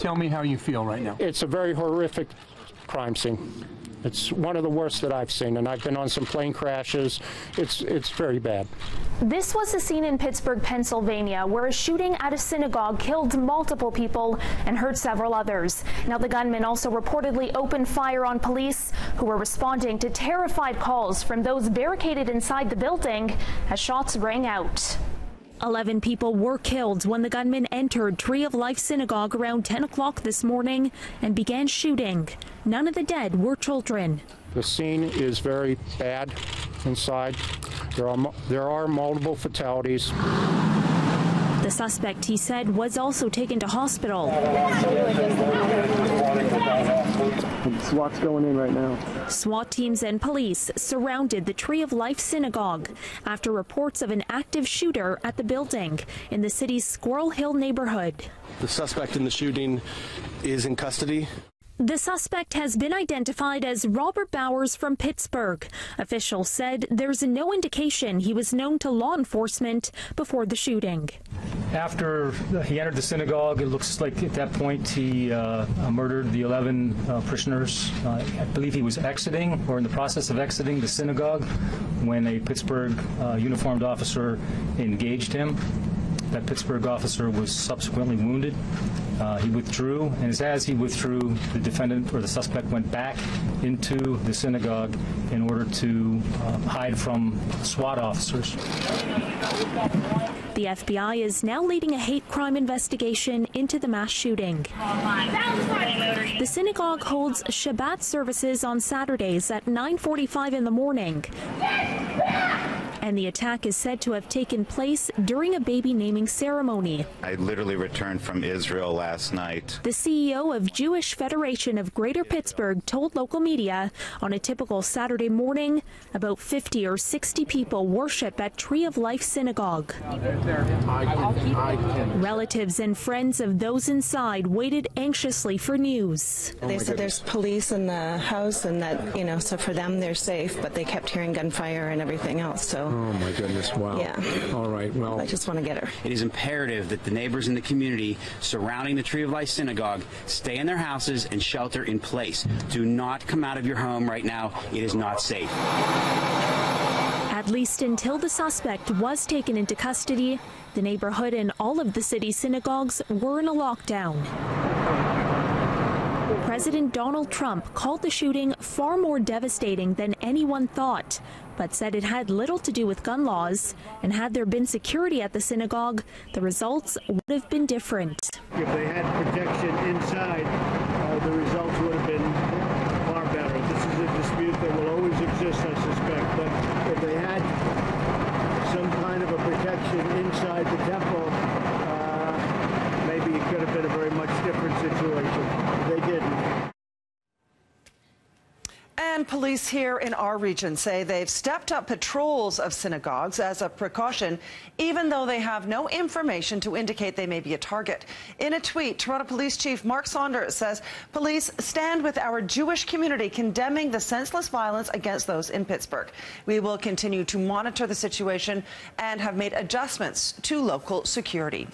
Tell me how you feel right now. It's a very horrific crime scene. It's one of the worst that I've seen, and I've been on some plane crashes. It's very bad. This was the scene in Pittsburgh, Pennsylvania, where a shooting at a synagogue killed multiple people and hurt several others. Now, the gunman also reportedly opened fire on police, who were responding to terrified calls from those barricaded inside the building as shots rang out. 11 people were killed when the gunman entered Tree of Life Synagogue around 10 o'clock this morning and began shooting. None of the dead were children. The scene is very bad inside. There are multiple fatalities. The suspect, he said, was also taken to hospital. SWAT's going in right now. SWAT teams and police surrounded the Tree of Life Synagogue after reports of an active shooter at the building in the city's Squirrel Hill neighborhood. The suspect in the shooting is in custody. The suspect has been identified as Robert Bowers from Pittsburgh. Officials said there's no indication he was known to law enforcement before the shooting. After he entered the synagogue, it looks like at that point he murdered the 11 parishioners. I believe he was exiting or in the process of exiting the synagogue when a Pittsburgh uniformed officer engaged him. That Pittsburgh officer was subsequently wounded. He withdrew, and as he withdrew, the defendant or the suspect went back into the synagogue in order to hide from SWAT officers. The FBI is now leading a hate crime investigation into the mass shooting. The synagogue holds Shabbat services on Saturdays at 9:45 in the morning. And the attack is said to have taken place during a baby naming ceremony. I literally returned from Israel last night. The CEO of Jewish Federation of Greater Pittsburgh told local media on a typical Saturday morning, about 50 or 60 people worship at Tree of Life Synagogue. Relatives and friends of those inside waited anxiously for news. They said there's police in the house and that, so for them they're safe, but they kept hearing gunfire and everything else, so. Oh, my goodness. Wow. Yeah. All right. Well, I just want to get her. It is imperative that the neighbors in the community surrounding the Tree of Life Synagogue stay in their houses and shelter in place. Do not come out of your home right now. It is not safe. At least until the suspect was taken into custody, the neighborhood and all of the city's synagogues were in a lockdown. President Donald Trump called the shooting far more devastating than anyone thought, but said it had little to do with gun laws, and had there been security at the synagogue, the results would have been different. If they had protection inside, the results would have been far better. This is a dispute that will always exist, I suspect, but if they had some kind of a protection inside the temple, maybe it could have been a very much different situation. They didn't. And police here in our region say they've stepped up patrols of synagogues as a precaution, even though they have no information to indicate they may be a target. In a tweet, Toronto Police Chief Mark Saunders says police stand with our Jewish community condemning the senseless violence against those in Pittsburgh. We will continue to monitor the situation and have made adjustments to local security.